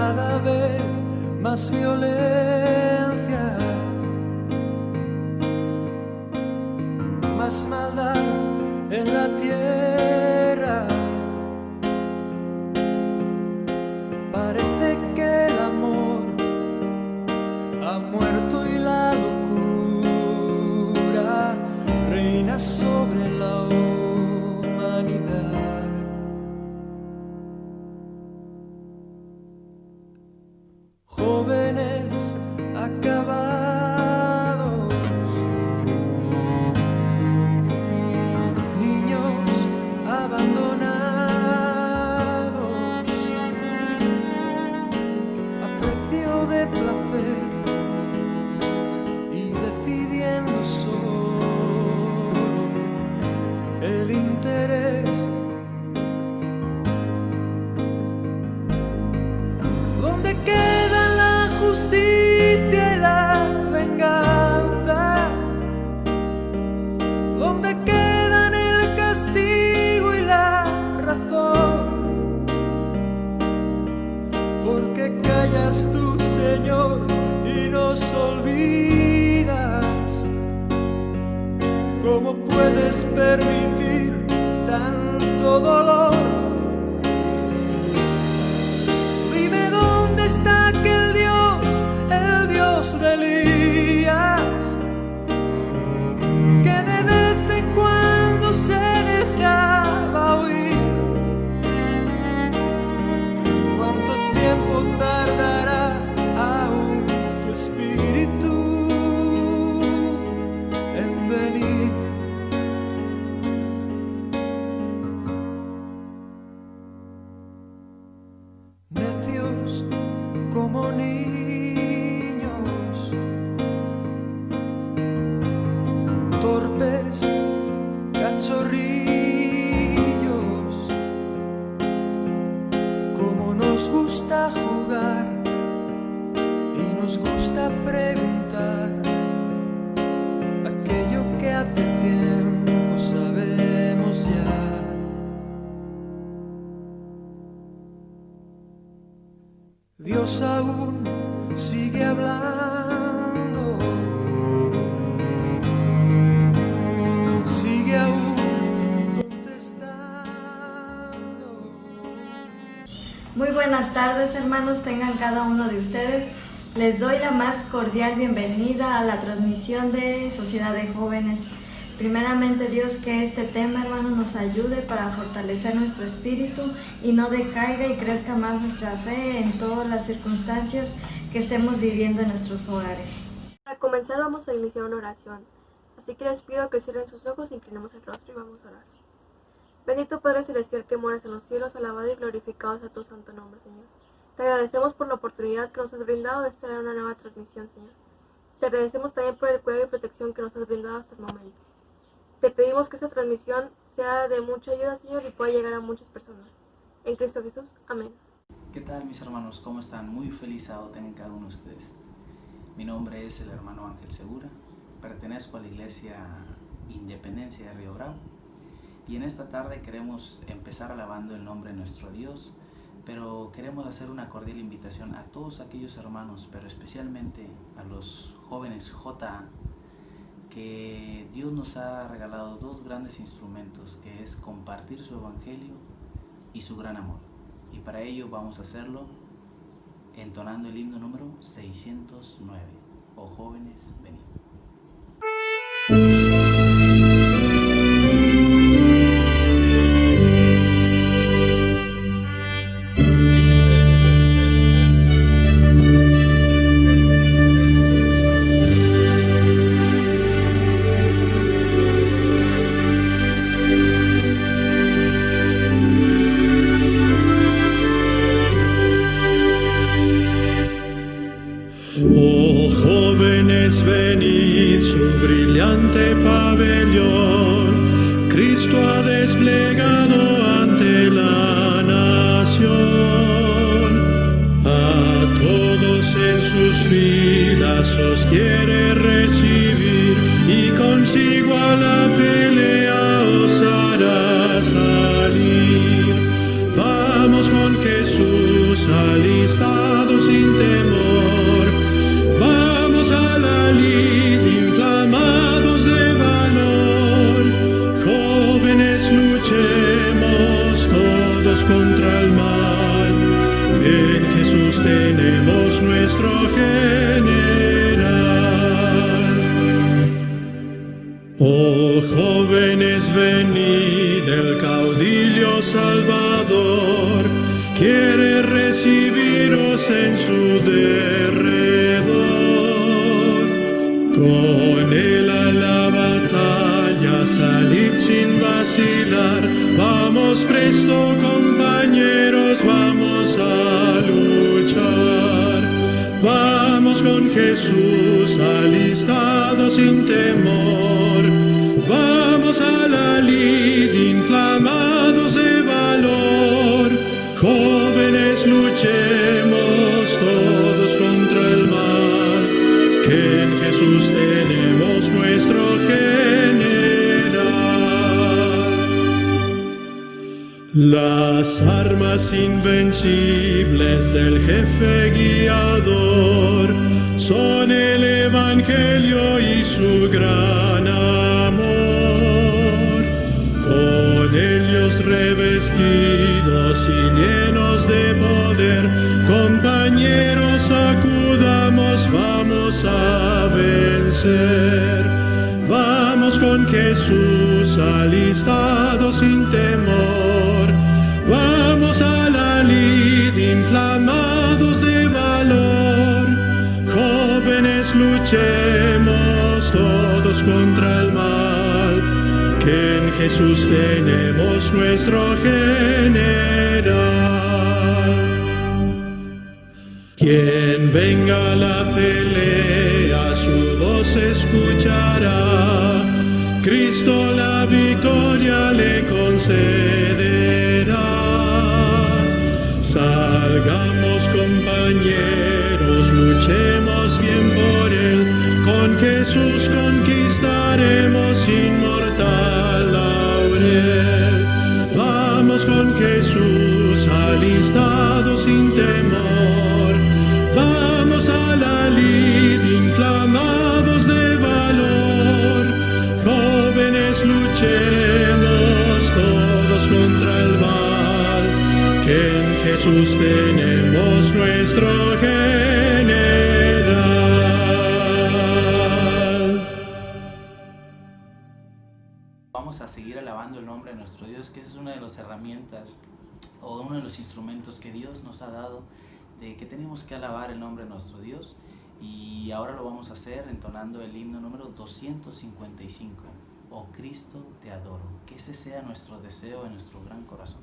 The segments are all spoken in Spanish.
cada vez más violencia, más maldad en la tierra. Parece que el amor ha muerto y la locura reina sobre la humanidad. Jóvenes acabados, niños abandonados, a precio de placer y decidiendo solo el interés. ¿Dónde queda la justicia y la venganza? ¿Dónde quedan el castigo y la razón? ¿Por qué callas tú, Señor, y nos olvidas? ¿Cómo puedes permitir tanto dolor? Dime dónde está aquel Dios, el Dios de Elías, que de vez en cuando se dejaba oír. ¿Cuánto tiempo tardará aún tu espíritu en venir? Necios como niños, torpes cachorrillos, como nos gusta jugar y nos gusta preguntar aquello que hace tiempo sabemos ya. Dios aún sigue hablando, sigue aún contestando. Muy buenas tardes, hermanos, tengan cada uno de ustedes. Les doy la más cordial bienvenida a la transmisión de Sociedad de Jóvenes. Primeramente, Dios, que este tema, hermano, nos ayude para fortalecer nuestro espíritu y no decaiga y crezca más nuestra fe en todas las circunstancias que estemos viviendo en nuestros hogares. Para comenzar vamos a iniciar una oración, así que les pido que cierren sus ojos, inclinemos el rostro y vamos a orar. Bendito Padre Celestial que moras en los cielos, alabado y glorificado sea tu santo nombre, Señor. Te agradecemos por la oportunidad que nos has brindado de estar en una nueva transmisión, Señor. Te agradecemos también por el cuidado y protección que nos has brindado hasta el momento. Te pedimos que esta transmisión sea de mucha ayuda, Señor, y pueda llegar a muchas personas. En Cristo Jesús. Amén. ¿Qué tal, mis hermanos? ¿Cómo están? Muy feliz sábado tengan cada uno de ustedes. Mi nombre es el hermano Ángel Segura. Pertenezco a la Iglesia Independencia de Río Bravo. Y en esta tarde queremos empezar alabando el nombre de nuestro Dios, pero queremos hacer una cordial invitación a todos aquellos hermanos, pero especialmente a los jóvenes JA, que Dios nos ha regalado dos grandes instrumentos, que es compartir su evangelio y su gran amor. Y para ello vamos a hacerlo entonando el himno número 609, Oh jóvenes, venid. Oh jóvenes, venid, su brillante pabellón Cristo ha desplegado ante la nación. A todos en sus filas os quiere recibir y consigo a la pelea os hará salir. Vamos con Jesús alistado Oh jóvenes, venid, el caudillo Salvador quiere recibiros en su derredor. Con él a la batalla salid sin vacilar, vamos presto compañeros, vamos a luchar. Vamos con Jesús alistados sin temor, vamos a la lid inflamados de valor. Jóvenes, luchemos todos contra el mal, que en Jesús tenemos nuestro general. Las armas invencibles del jefe guiador son el Evangelio y su gran amor. Con ellos revestidos y llenos de poder, compañeros, acudamos, vamos a vencer. Vamos con Jesús alistados sin temor, vamos a la lid inflamados de valor. Jóvenes, luchemos todos contra el mal, que en Jesús tenemos nuestro general. Quien venga a la pelea, su voz escuchará, Cristo la victoria le concederá. Salgamos compañeros, luchemos bien por él, con Jesús conquistaremos inmortal laurel. Vamos con Jesús alistados sin temor, vamos a la lid inflamados de valor. Jóvenes, luchemos todos contra el mal, que en Jesús tenemos nuestro general. Vamos a seguir alabando el nombre de nuestro Dios, que es una de las herramientas o uno de los instrumentos que Dios nos ha dado, de que tenemos que alabar el nombre de nuestro Dios. Y ahora lo vamos a hacer entonando el himno número 255, Oh Cristo te adoro. Que ese sea nuestro deseo en nuestro gran corazón.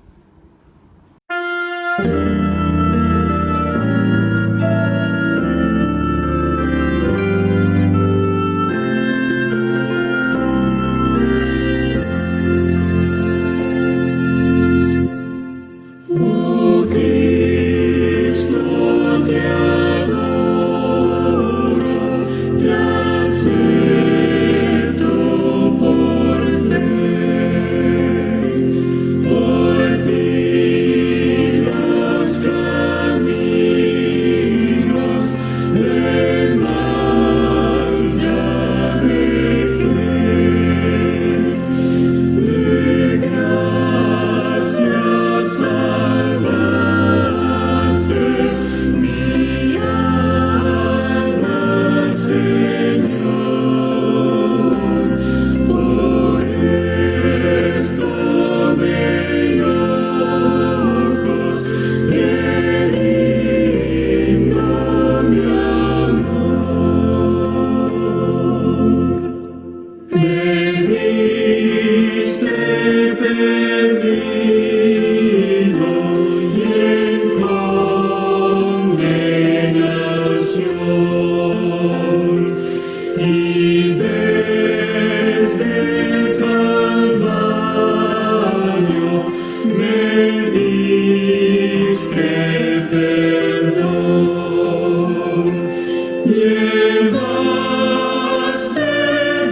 Llevaste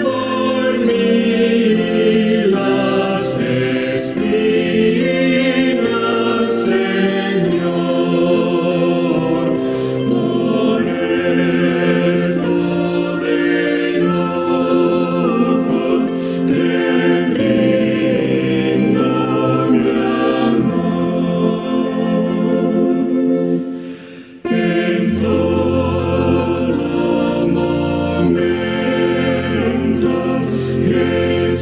por mí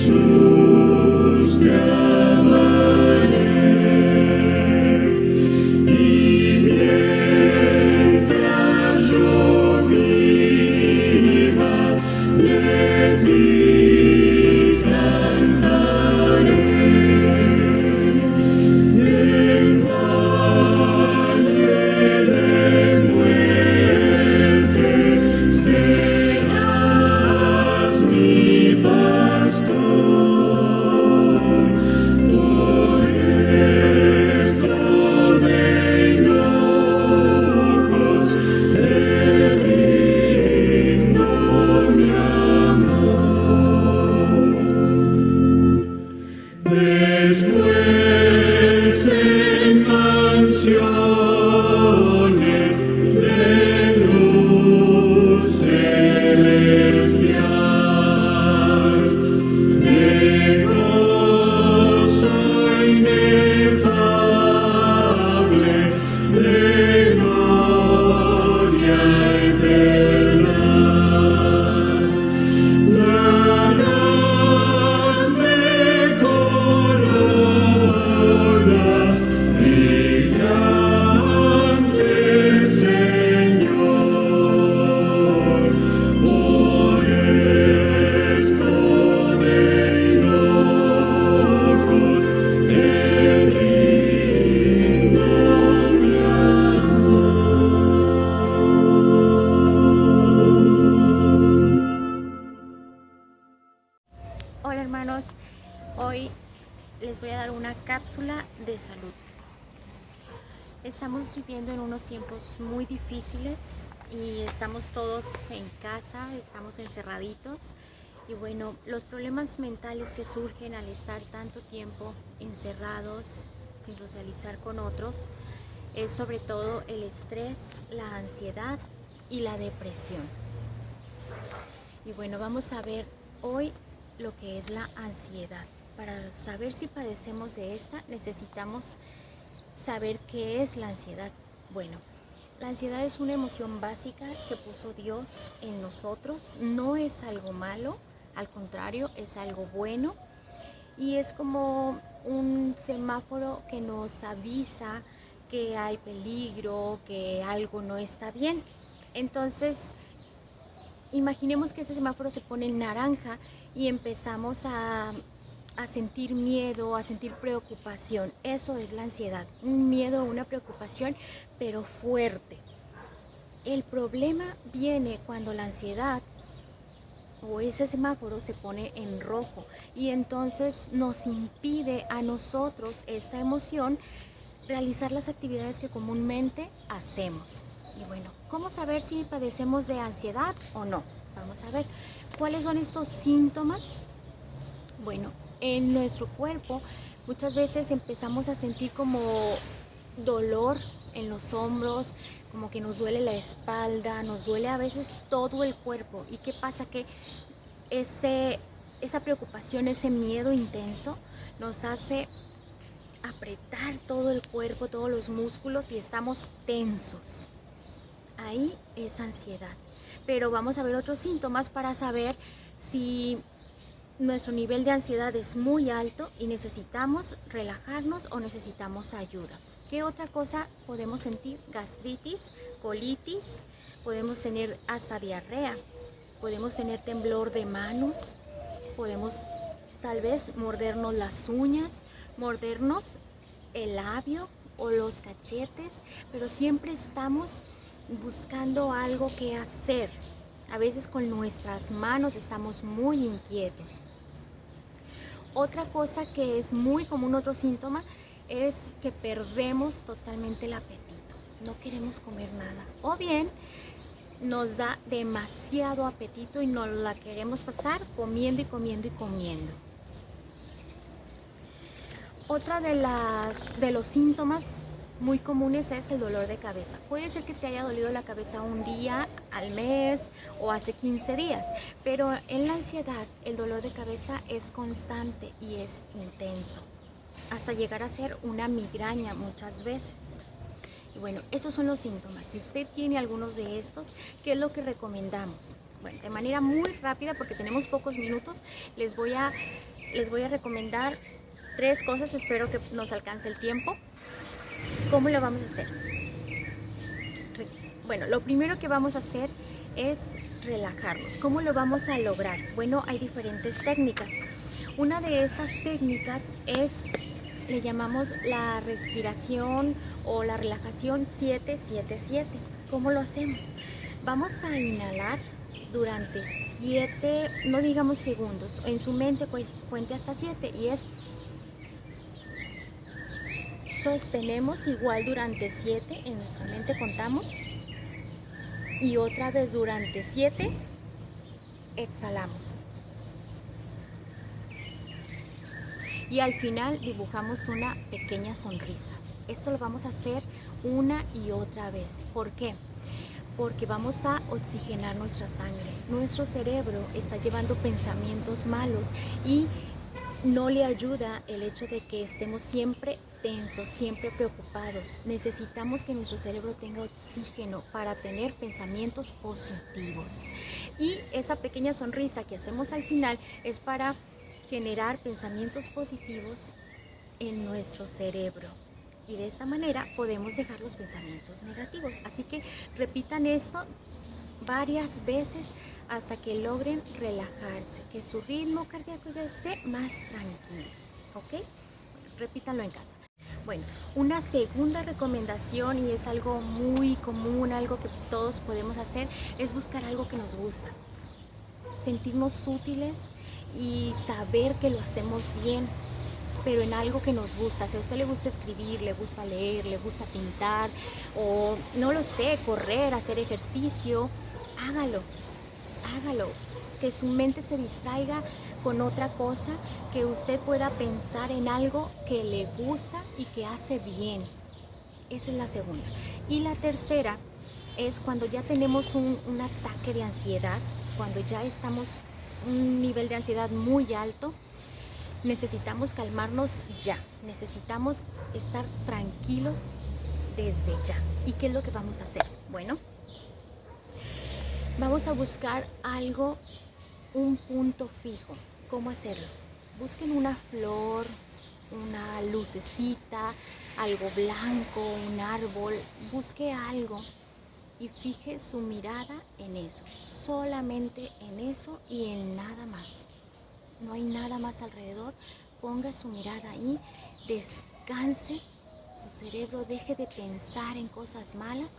Jesús, te amaré. Y mientras yo viva, de ti cantaré. En valle de muerte serás mi pastor. Por esto de hinojos te rindo mi amor. Después en mansiones de luz celestial, de gozo inefable, de gloria eterna. Darásme corona brillante, Señor, por esto de hinojos te rindo mi amor. Hola hermanos, hoy les voy a dar una cápsula de salud. Estamos viviendo en unos tiempos muy difíciles y estamos todos en casa, estamos encerraditos y bueno, los problemas mentales que surgen al estar tanto tiempo encerrados sin socializar con otros es sobre todo el estrés, la ansiedad y la depresión. Y bueno, vamos a ver hoy lo que es la ansiedad. Para saber si padecemos de esta, necesitamos saber qué es la ansiedad. Bueno, la ansiedad es una emoción básica que puso Dios en nosotros. No es algo malo, al contrario, es algo bueno. Y es como un semáforo que nos avisa que hay peligro, que algo no está bien. Entonces, imaginemos que este semáforo se pone en naranja y empezamos a sentir miedo, a sentir preocupación. Eso es la ansiedad, un miedo, una preocupación, pero fuerte. El problema viene cuando la ansiedad o ese semáforo se pone en rojo y entonces nos impide a nosotros esta emoción realizar las actividades que comúnmente hacemos. Y bueno, ¿cómo saber si padecemos de ansiedad o no? Vamos a ver, ¿cuáles son estos síntomas? Bueno, en nuestro cuerpo muchas veces empezamos a sentir como dolor en los hombros, como que nos duele la espalda, nos duele a veces todo el cuerpo. ¿Y qué pasa? Que esa preocupación, ese miedo intenso nos hace apretar todo el cuerpo, todos los músculos y estamos tensos. Ahí es ansiedad. Pero vamos a ver otros síntomas para saber si nuestro nivel de ansiedad es muy alto y necesitamos relajarnos o necesitamos ayuda. ¿Qué otra cosa podemos sentir? Gastritis, colitis, podemos tener hasta diarrea, podemos tener temblor de manos, podemos tal vez mordernos las uñas, mordernos el labio o los cachetes, pero siempre estamos buscando algo que hacer. A veces con nuestras manos estamos muy inquietos. Otra cosa que es muy común, otro síntoma, es que perdemos totalmente el apetito. No queremos comer nada. O bien nos da demasiado apetito y nos la queremos pasar comiendo y comiendo y comiendo. Otra de los síntomas muy comunes es el dolor de cabeza. Puede ser que te haya dolido la cabeza un día al mes o hace 15 días, pero en la ansiedad el dolor de cabeza es constante y es intenso, hasta llegar a ser una migraña muchas veces. Y bueno, esos son los síntomas. Si usted tiene algunos de estos, ¿qué es lo que recomendamos? Bueno, de manera muy rápida, porque tenemos pocos minutos, les voy a les voy a recomendar 3 cosas, espero que nos alcance el tiempo. ¿Cómo lo vamos a hacer? Bueno, lo primero que vamos a hacer es relajarnos. ¿Cómo lo vamos a lograr? Bueno, hay diferentes técnicas. Una de estas técnicas le llamamos la respiración o la relajación 7-7-7. ¿Cómo lo hacemos? Vamos a inhalar durante 7, no digamos segundos, en su mente pues cuente hasta 7 y es sostenemos igual durante 7, en nuestra mente contamos y otra vez durante 7 exhalamos. Y al final dibujamos una pequeña sonrisa. Esto lo vamos a hacer una y otra vez. ¿Por qué? Porque vamos a oxigenar nuestra sangre. Nuestro cerebro está llevando pensamientos malos y no le ayuda el hecho de que estemos siempre tensos, siempre preocupados. Necesitamos que nuestro cerebro tenga oxígeno para tener pensamientos positivos. Y esa pequeña sonrisa que hacemos al final es para generar pensamientos positivos en nuestro cerebro. Y de esta manera podemos dejar los pensamientos negativos. Así que repitan esto varias veces hasta que logren relajarse, que su ritmo cardíaco ya esté más tranquilo. ¿Ok? Repítanlo en casa. Bueno, una segunda recomendación, y es algo muy común, algo que todos podemos hacer, es buscar algo que nos gusta. Sentirnos útiles y saber que lo hacemos bien, pero en algo que nos gusta. Si a usted le gusta escribir, le gusta leer, le gusta pintar, o no lo sé, correr, hacer ejercicio, hágalo. Que su mente se distraiga con otra cosa, que usted pueda pensar en algo que le gusta y que hace bien. Esa es la segunda. Y la tercera es cuando ya tenemos un ataque de ansiedad, cuando ya estamos un nivel de ansiedad muy alto, necesitamos calmarnos ya, necesitamos estar tranquilos desde ya. ¿Y qué es lo que vamos a hacer? Bueno, vamos a buscar algo, un punto fijo. ¿Cómo hacerlo? Busquen una flor, una lucecita, algo blanco, un árbol, busque algo y fije su mirada en eso, solamente en eso y en nada más. No hay nada más alrededor, ponga su mirada ahí, descanse, su cerebro deje de pensar en cosas malas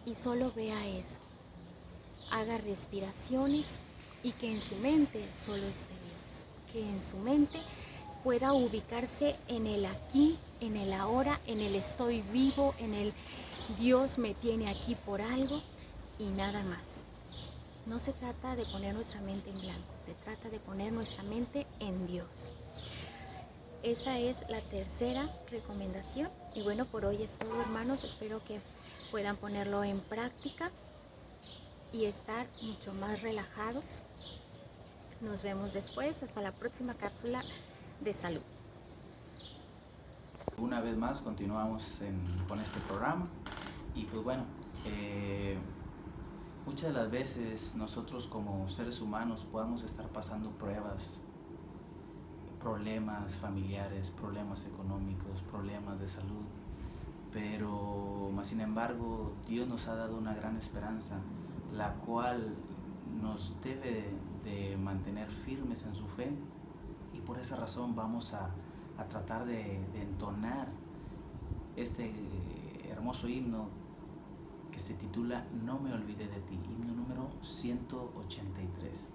y solo vea eso. Haga respiraciones y que en su mente solo esté Dios, que en su mente pueda ubicarse en el aquí, en el ahora, en el estoy vivo, en el Dios me tiene aquí por algo y nada más. No se trata de poner nuestra mente en blanco, se trata de poner nuestra mente en Dios. Esa es la tercera recomendación. Y bueno, por hoy es todo, hermanos. Espero que puedan ponerlo en práctica y estar mucho más relajados. Nos vemos después. Hasta la próxima cápsula de salud. Una vez más continuamos con este programa y pues bueno, muchas de las veces nosotros como seres humanos podemos estar pasando pruebas, problemas familiares, problemas económicos, problemas de salud, pero más sin embargo Dios nos ha dado una gran esperanza, la cual nos debe de mantener firmes en su fe, y por esa razón vamos a tratar de entonar este hermoso himno que se titula No me olvidé de ti, himno número 183.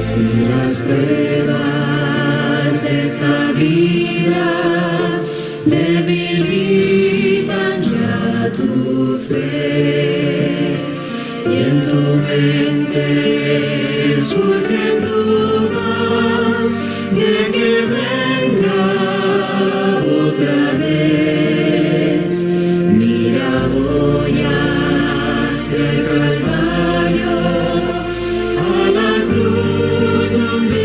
Si las pruebas de esta vida debilitan ya tu fe y en tu mente surgen dudas de que venga otra vez, mira, voy hasta el Calvario, a la cruz donde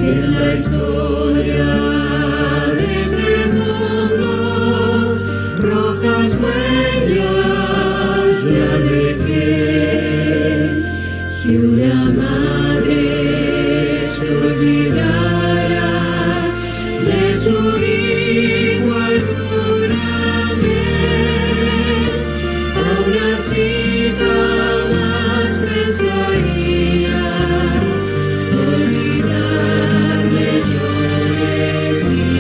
en la historia de este mundo rojas huellas ya dejé. Si una madre se olvidara de su hijo alguna vez, aún así jamás pensaría olvidarme yo de ti.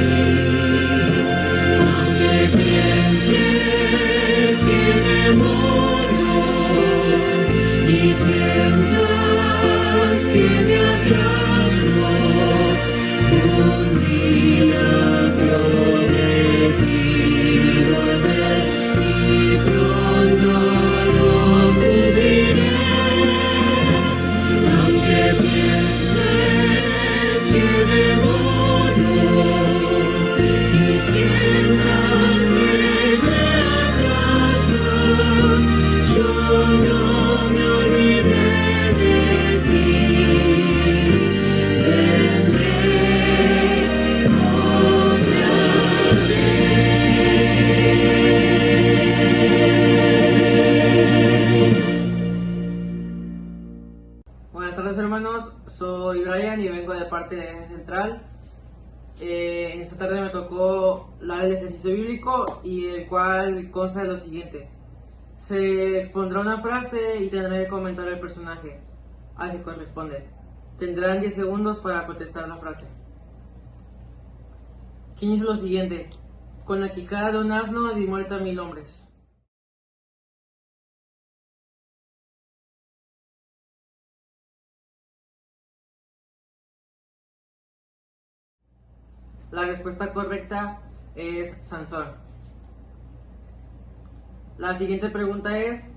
Aunque pienses que demoro y sientas que me atraso, un día prometí volver y pronto lo cumpliré. Aunque pienses que demoro y sientas que me atraso, yo no me olvidé de ti. Vendré otra vez. Buenas tardes, hermanos, soy Brian y vengo de parte de Eje Central. En esta tarde me tocó dar el ejercicio bíblico, y el cual consta de lo siguiente: se expondrá una frase y tendrá que comentar el personaje al que corresponde. Tendrán 10 segundos para contestar la frase. ¿Quién hizo lo siguiente? Con la quijada de un asno di muerte a 1000 hombres. La respuesta correcta es Sansón. La siguiente pregunta es: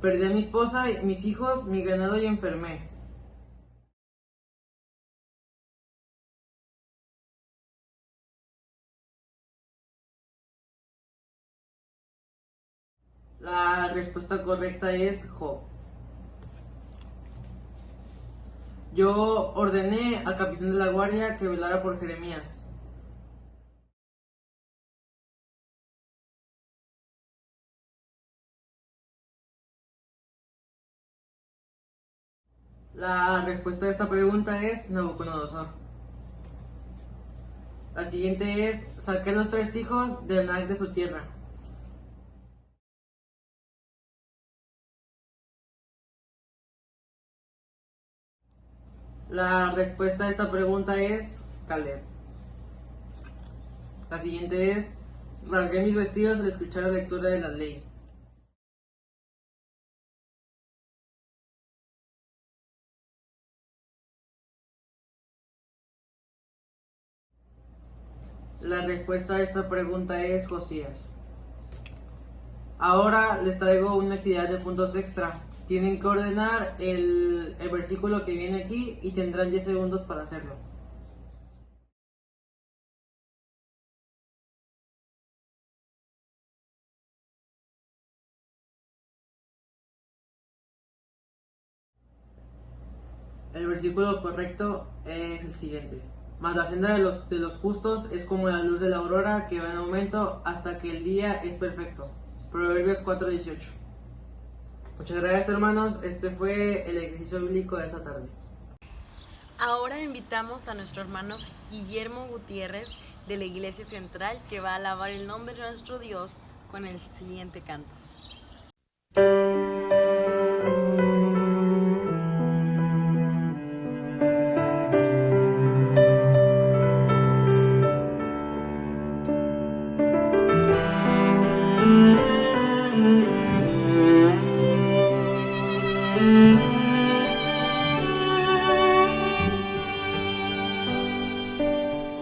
perdí a mi esposa, mis hijos, mi ganado y enfermé. La respuesta correcta es Job. Yo ordené al capitán de la guardia que velara por Jeremías. La respuesta a esta pregunta es Nabucodonosor. La siguiente es: saqué los 3 hijos de Anac de su tierra. La respuesta a esta pregunta es Caleb. La siguiente es: rasgué mis vestidos al escuchar la lectura de la ley. La respuesta a esta pregunta es Josías. Ahora les traigo una actividad de puntos extra. Tienen que ordenar el versículo que viene aquí y tendrán 10 segundos para hacerlo. El versículo correcto es el siguiente: mas la senda de los justos es como la luz de la aurora, que va en aumento hasta que el día es perfecto. Proverbios 4:18. Muchas gracias, hermanos. Este fue el ejercicio bíblico de esta tarde. Ahora invitamos a nuestro hermano Guillermo Gutiérrez de la Iglesia Central, que va a alabar el nombre de nuestro Dios con el siguiente canto.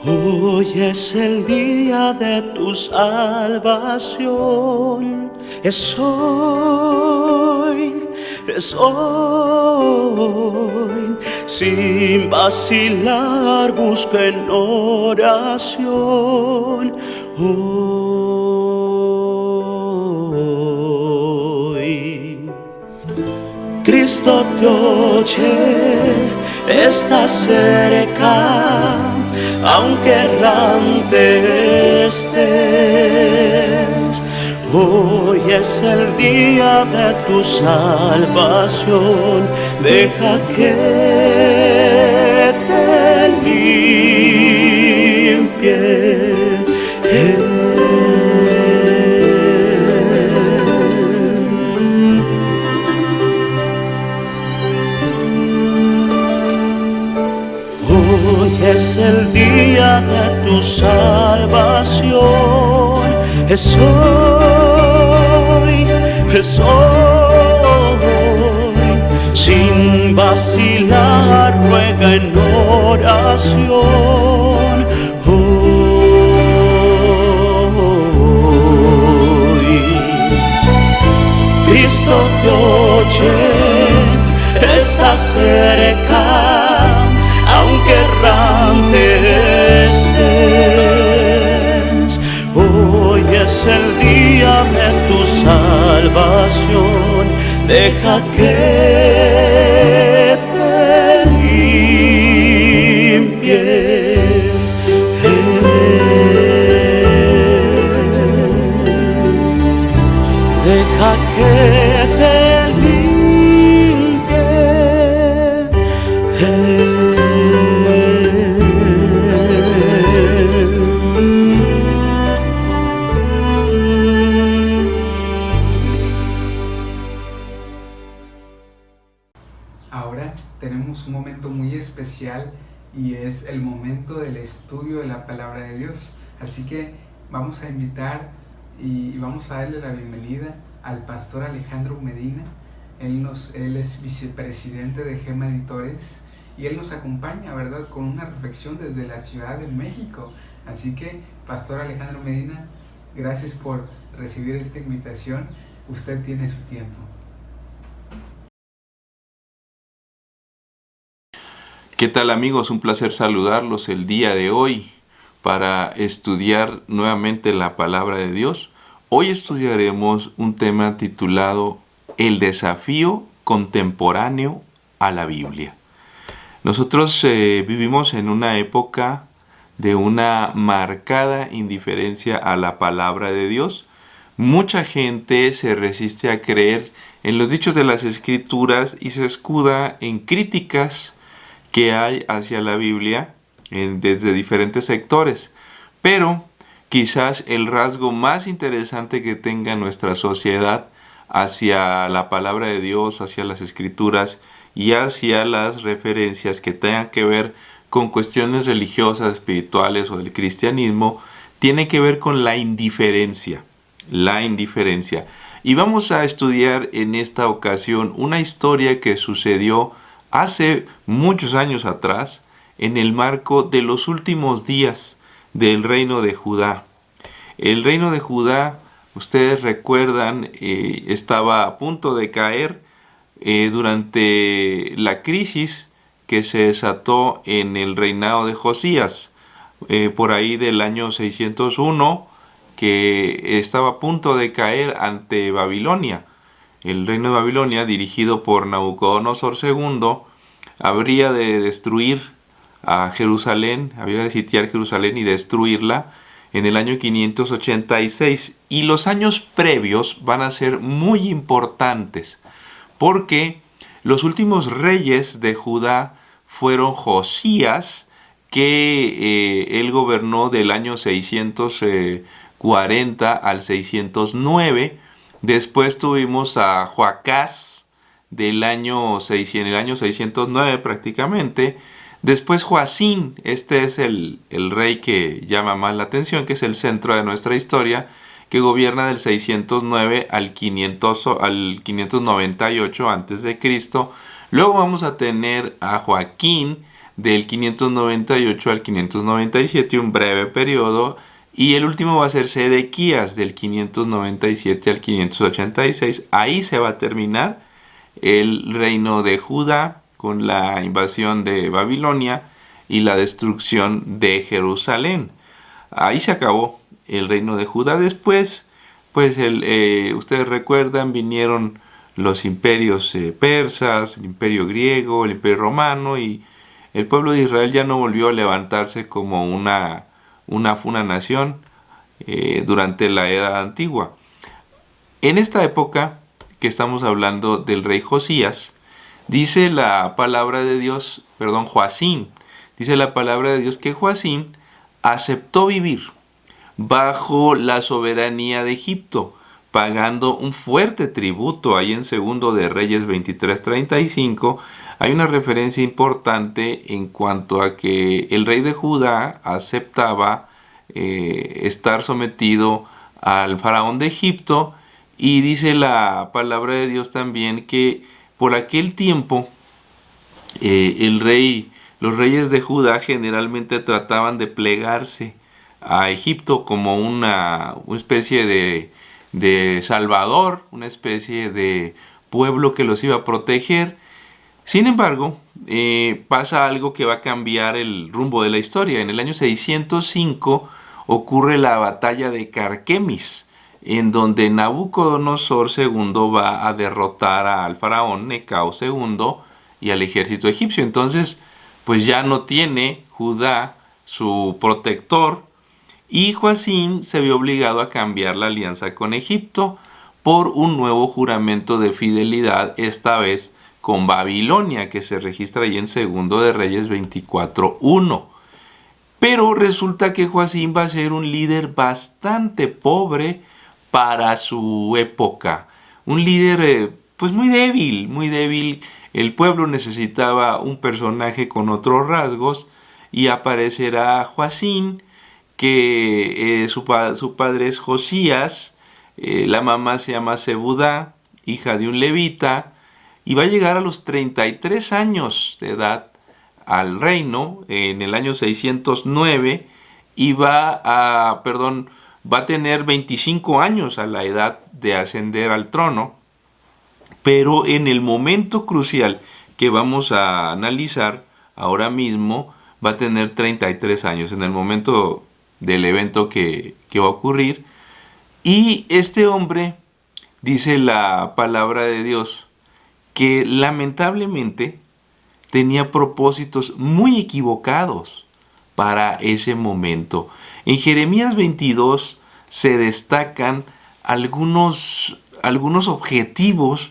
Hoy es el día de tu salvación, es hoy, sin vacilar busca en oración. Hoy Cristo te oye, está cerca. aunque errante estés. Hoy es el día de tu salvación, deja que te limpie. Hoy es el día de tu salvación, es hoy, sin vacilar, ruega en oración. Hoy Cristo te oye, está cerca, aunque errante estés. Hoy es el día de tu salvación, deja que te limpie. Deja que te limpie. Ahora tenemos un momento muy especial y es el momento del estudio de la palabra de Dios. Así que vamos a invitar y vamos a darle la bienvenida al pastor Alejandro Medina. Él es vicepresidente de Gema Editores y él nos acompaña, ¿verdad?, con una reflexión desde la Ciudad de México. Así que, pastor Alejandro Medina, gracias por recibir esta invitación. Usted tiene su tiempo. ¿Qué tal, amigos? Un placer saludarlos el día de hoy para estudiar nuevamente la palabra de Dios. Hoy estudiaremos un tema titulado El desafío contemporáneo a la Biblia. Nosotros vivimos en una época de una marcada indiferencia a la palabra de Dios. Mucha gente se resiste a creer en los dichos de las Escrituras y se escuda en críticas que hay hacia la Biblia desde diferentes sectores. Pero quizás el rasgo más interesante que tenga nuestra sociedad hacia la palabra de Dios, hacia las Escrituras y hacia las referencias que tengan que ver con cuestiones religiosas, espirituales o del cristianismo, tiene que ver con la indiferencia. La indiferencia. Y vamos a estudiar en esta ocasión una historia que sucedió hace muchos años atrás en el marco de los últimos días del reino de Judá. El reino de Judá, ustedes recuerdan, estaba a punto de caer durante la crisis que se desató en el reinado de Josías, por ahí del año 601, que estaba a punto de caer ante Babilonia. El reino de Babilonia, dirigido por Nabucodonosor II, habría de destruir a Jerusalén, habría de sitiar Jerusalén y destruirla en el año 586. Y los años previos van a ser muy importantes, porque los últimos reyes de Judá fueron Josías, que él gobernó del año 640 al 609. Después tuvimos a Joacás en el año 609 prácticamente. Después Joacín, este es el rey que llama más la atención, que es el centro de nuestra historia, que gobierna del 609 al 598 a.C. Luego vamos a tener a Joaquín del 598 al 597, un breve periodo. Y el último va a ser Sedequías del 597 al 586. Ahí se va a terminar el reino de Judá con la invasión de Babilonia y la destrucción de Jerusalén. Ahí se acabó el reino de Judá. Después, pues ustedes recuerdan, vinieron los imperios persas, el imperio griego, el imperio romano, y el pueblo de Israel ya no volvió a levantarse como una nación durante la Edad Antigua. En esta época que estamos hablando del rey Josías, dice la palabra de Dios, Joacim, dice la palabra de Dios que Joacim aceptó vivir bajo la soberanía de Egipto, pagando un fuerte tributo. Ahí en Segundo de Reyes 23:35 hay una referencia importante en cuanto a que el rey de Judá aceptaba estar sometido al faraón de Egipto, y dice la palabra de Dios también que por aquel tiempo los reyes de Judá generalmente trataban de plegarse a Egipto como una especie de salvador, una especie de pueblo que los iba a proteger. Sin embargo, pasa algo que va a cambiar el rumbo de la historia. En el año 605 ocurre la batalla de Carquemis, en donde Nabucodonosor II va a derrotar al faraón Necao II y al ejército egipcio. Entonces, pues ya no tiene Judá su protector, y Joacim se vio obligado a cambiar la alianza con Egipto por un nuevo juramento de fidelidad, esta vez con Babilonia, que se registra ahí en Segundo de Reyes 24:1. Pero resulta que Joacim va a ser un líder bastante pobre para su época. Un líder pues muy débil, muy débil. El pueblo necesitaba un personaje con otros rasgos, y aparecerá Joacim, que su padre es Josías, la mamá se llama Zebudá, hija de un levita, y va a llegar a los 33 años de edad al reino en el año 609, y va a tener 25 años a la edad de ascender al trono. Pero en el momento crucial que vamos a analizar ahora mismo, va a tener 33 años, en el momento del evento que va a ocurrir. Y este hombre, dice la palabra de Dios, que lamentablemente tenía propósitos muy equivocados para ese momento. En Jeremías 22 se destacan algunos objetivos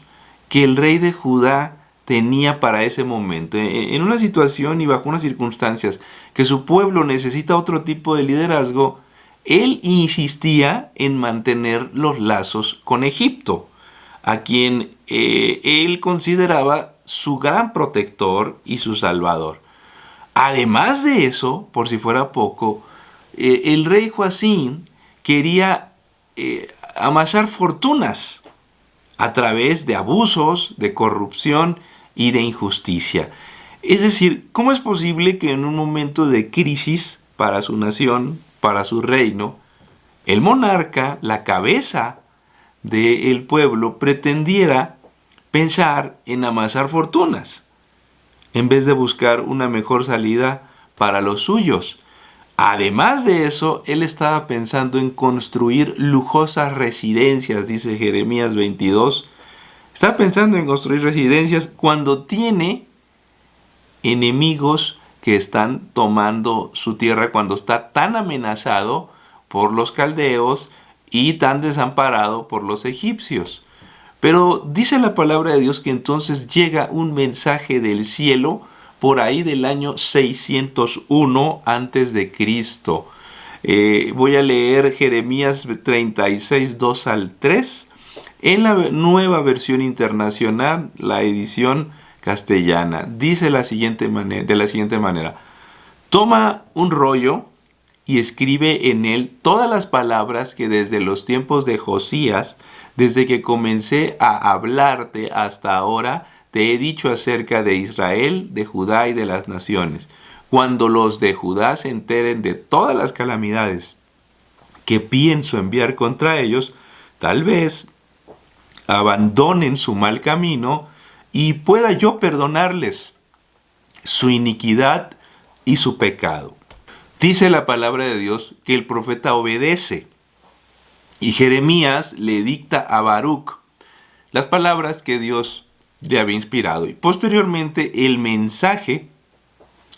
que el rey de Judá tenía para ese momento. En una situación y bajo unas circunstancias que su pueblo necesita otro tipo de liderazgo, él insistía en mantener los lazos con Egipto, a quien él consideraba su gran protector y su salvador. Además de eso, por si fuera poco, el rey Joacim quería amasar fortunas a través de abusos, de corrupción y de injusticia. Es decir, ¿cómo es posible que en un momento de crisis para su nación, para su reino, el monarca, la cabeza del pueblo, pretendiera pensar en amasar fortunas en vez de buscar una mejor salida para los suyos? Además de eso, él estaba pensando en construir lujosas residencias, dice Jeremías 22. Está pensando en construir residencias cuando tiene enemigos que están tomando su tierra, cuando está tan amenazado por los caldeos y tan desamparado por los egipcios. Pero dice la palabra de Dios que entonces llega un mensaje del cielo por ahí del año 601 antes de Cristo. Voy a leer Jeremías 36, 2 al 3 en la Nueva Versión Internacional, la edición castellana. Dice de la siguiente manera: toma un rollo y escribe en él todas las palabras que desde los tiempos de Josías, desde que comencé a hablarte hasta ahora, te he dicho acerca de Israel, de Judá y de las naciones. Cuando los de Judá se enteren de todas las calamidades que pienso enviar contra ellos, tal vez abandonen su mal camino y pueda yo perdonarles su iniquidad y su pecado. Dice la palabra de Dios que el profeta obedece, y Jeremías le dicta a Baruc las palabras que Dios le había inspirado. Y posteriormente el mensaje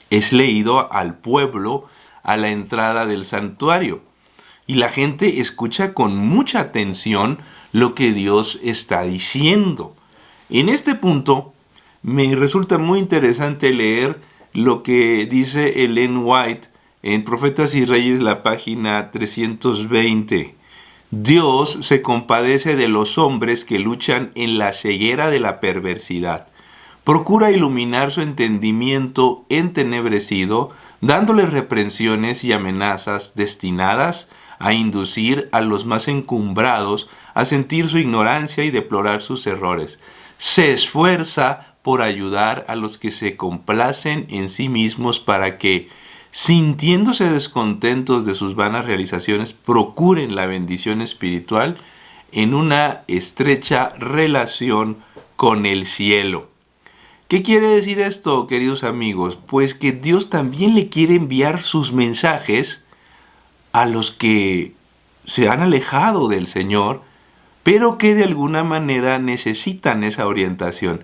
es leído al pueblo a la entrada del santuario. Y la gente escucha con mucha atención lo que Dios está diciendo. En este punto me resulta muy interesante leer lo que dice Ellen White en Profetas y Reyes, la página 320. Dios se compadece de los hombres que luchan en la ceguera de la perversidad. Procura iluminar su entendimiento entenebrecido, dándoles reprensiones y amenazas destinadas a inducir a los más encumbrados a sentir su ignorancia y deplorar sus errores. Se esfuerza por ayudar a los que se complacen en sí mismos para que, sintiéndose descontentos de sus vanas realizaciones, procuren la bendición espiritual en una estrecha relación con el cielo. ¿Qué quiere decir esto, queridos amigos? Pues que Dios también le quiere enviar sus mensajes a los que se han alejado del Señor, pero que de alguna manera necesitan esa orientación.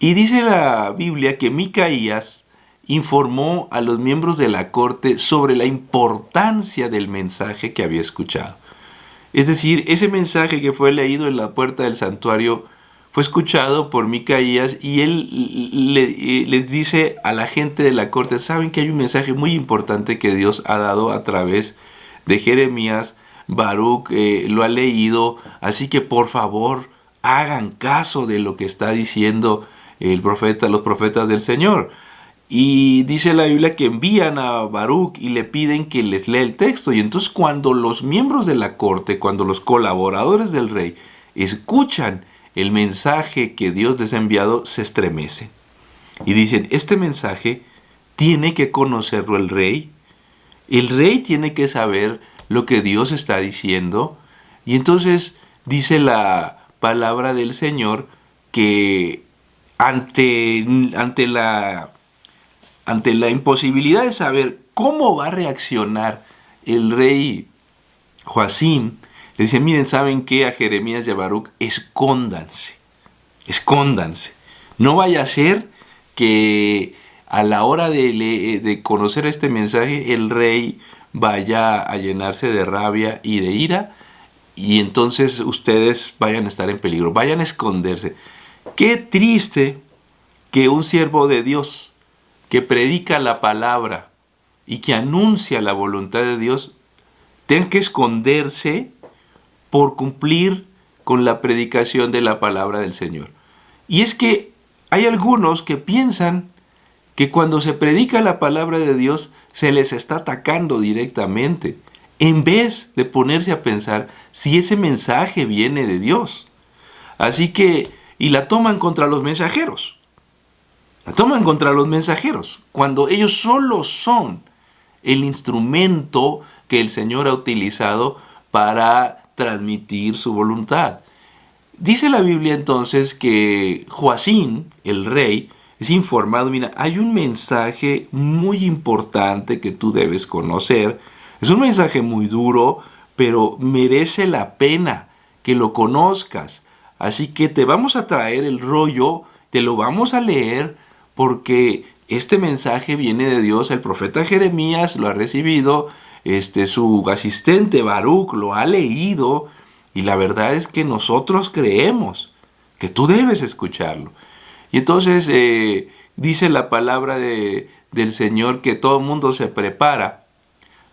Y dice la Biblia que Micaías informó a los miembros de la corte sobre la importancia del mensaje que había escuchado. Es decir, ese mensaje que fue leído en la puerta del santuario fue escuchado por Micaías y él les dice a la gente de la corte, saben que hay un mensaje muy importante que Dios ha dado a través de Jeremías, Baruch lo ha leído, así que por favor hagan caso de lo que está diciendo los profetas del Señor. Y dice la Biblia que envían a Baruch y le piden que les lea el texto. Y entonces cuando los miembros de la corte, cuando los colaboradores del rey escuchan el mensaje que Dios les ha enviado, se estremecen. Y dicen, este mensaje tiene que conocerlo el rey. El rey tiene que saber lo que Dios está diciendo. Y entonces dice la palabra del Señor que ante la imposibilidad de saber cómo va a reaccionar el rey Joacim, le dice, miren, ¿saben qué? A Jeremías y a Baruch, escóndanse. No vaya a ser que a la hora de conocer este mensaje, el rey vaya a llenarse de rabia y de ira, y entonces ustedes vayan a estar en peligro, vayan a esconderse. Qué triste que un siervo de Dios que predica la palabra y que anuncia la voluntad de Dios tenga que esconderse por cumplir con la predicación de la palabra del Señor. Y es que hay algunos que piensan que cuando se predica la palabra de Dios se les está atacando directamente, en vez de ponerse a pensar si ese mensaje viene de Dios. Así que, y la toman contra los mensajeros. Cuando ellos solo son el instrumento que el Señor ha utilizado para transmitir su voluntad. Dice la Biblia entonces que Joacim, el rey, es informado, mira, hay un mensaje muy importante que tú debes conocer. Es un mensaje muy duro, pero merece la pena que lo conozcas. Así que te vamos a traer el rollo, te lo vamos a leer, porque este mensaje viene de Dios. El profeta Jeremías lo ha recibido, su asistente Baruch lo ha leído, y la verdad es que nosotros creemos que tú debes escucharlo. Y entonces dice la palabra del Señor que todo el mundo se prepara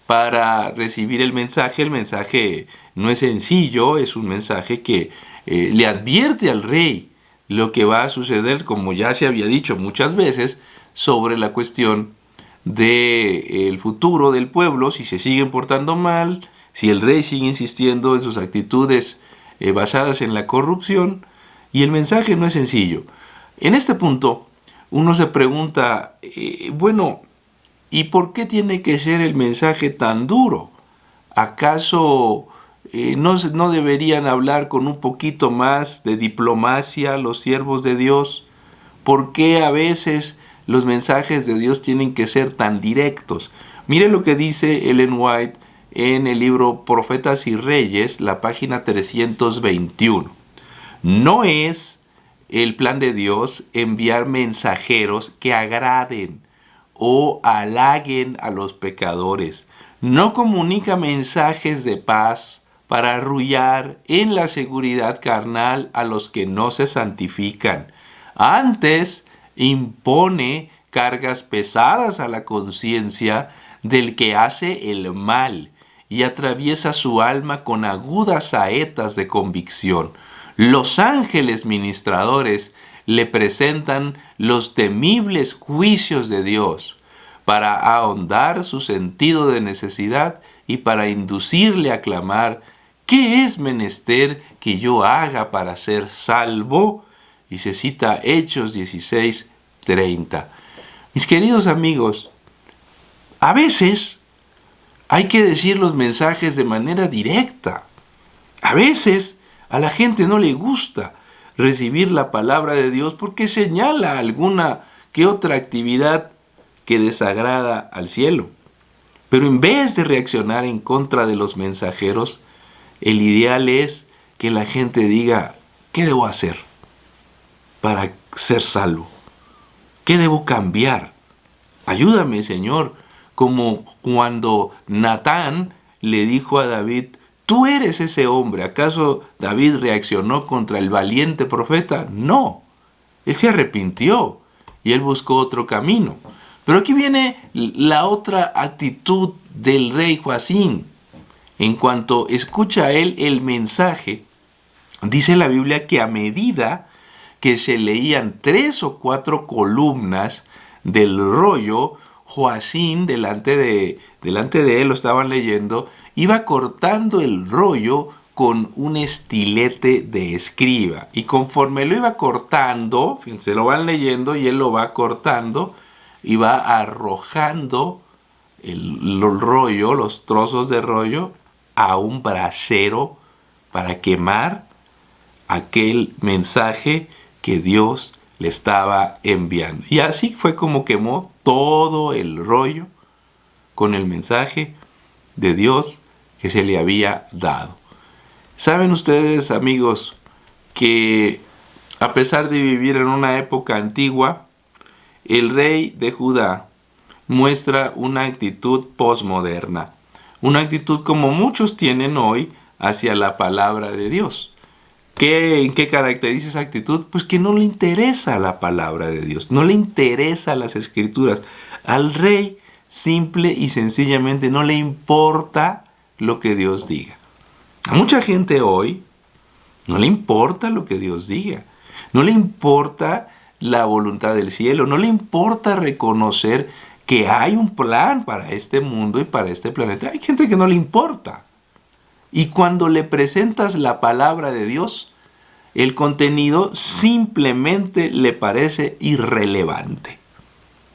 para recibir el mensaje. El mensaje no es sencillo, es un mensaje que le advierte al rey lo que va a suceder, como ya se había dicho muchas veces, sobre la cuestión del futuro del pueblo, si se siguen portando mal, si el rey sigue insistiendo en sus actitudes basadas en la corrupción, y el mensaje no es sencillo. En este punto, uno se pregunta, bueno, ¿y por qué tiene que ser el mensaje tan duro? ¿Acaso no deberían hablar con un poquito más de diplomacia los siervos de Dios? ¿Por qué a veces los mensajes de Dios tienen que ser tan directos? Mire lo que dice Ellen White en el libro Profetas y Reyes, la página 321. No es el plan de Dios enviar mensajeros que agraden o halaguen a los pecadores. No comunica mensajes de paz para arrullar en la seguridad carnal a los que no se santifican. Antes, impone cargas pesadas a la conciencia del que hace el mal y atraviesa su alma con agudas saetas de convicción. Los ángeles ministradores le presentan los temibles juicios de Dios para ahondar su sentido de necesidad y para inducirle a clamar: ¿qué es menester que yo haga para ser salvo? Y se cita Hechos 16:30. Mis queridos amigos, a veces hay que decir los mensajes de manera directa. A veces a la gente no le gusta recibir la palabra de Dios porque señala alguna que otra actividad que desagrada al cielo. Pero en vez de reaccionar en contra de los mensajeros, el ideal es que la gente diga: ¿qué debo hacer para ser salvo? ¿Qué debo cambiar? Ayúdame, Señor. Como cuando Natán le dijo a David: tú eres ese hombre. ¿Acaso David reaccionó contra el valiente profeta? No. Él se arrepintió y él buscó otro camino. Pero aquí viene la otra actitud del rey Joacim. En cuanto escucha a él el mensaje, dice la Biblia que a medida que se leían 3 o 4 columnas del rollo, Joacim, delante de él, lo estaban leyendo, iba cortando el rollo con un estilete de escriba. Y conforme lo iba cortando, se lo van leyendo y él lo va cortando y va arrojando el rollo, los trozos de rollo, a un brasero para quemar aquel mensaje que Dios le estaba enviando. Y así fue como quemó todo el rollo con el mensaje de Dios que se le había dado. ¿Saben ustedes, amigos, que a pesar de vivir en una época antigua, el rey de Judá muestra una actitud posmoderna? Una actitud como muchos tienen hoy hacia la palabra de Dios. ¿En qué caracteriza esa actitud? Pues que no le interesa la palabra de Dios, no le interesa las escrituras. Al rey simple y sencillamente no le importa lo que Dios diga. A mucha gente hoy no le importa lo que Dios diga, no le importa la voluntad del cielo, no le importa reconocer que hay un plan para este mundo y para este planeta. Hay gente que no le importa. Y cuando le presentas la palabra de Dios, el contenido simplemente le parece irrelevante.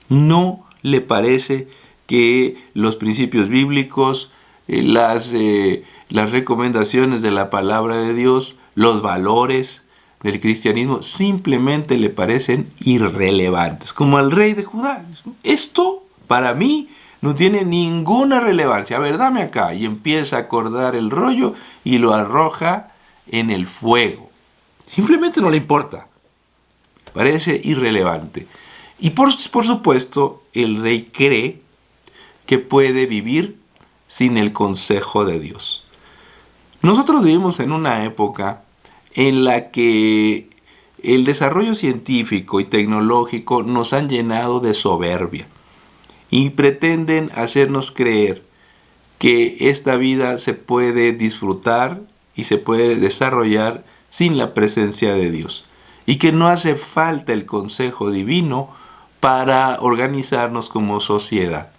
No le parece que los principios bíblicos, las recomendaciones de la palabra de Dios, los valores del cristianismo, simplemente le parecen irrelevantes. Como al rey de Judá. Esto, para mí, no tiene ninguna relevancia. A ver, dame acá. Y empieza a cortar el rollo y lo arroja en el fuego. Simplemente no le importa. Parece irrelevante. Y por supuesto, el rey cree que puede vivir sin el consejo de Dios. Nosotros vivimos en una época en la que el desarrollo científico y tecnológico nos han llenado de soberbia y pretenden hacernos creer que esta vida se puede disfrutar y se puede desarrollar sin la presencia de Dios y que no hace falta el consejo divino para organizarnos como sociedad.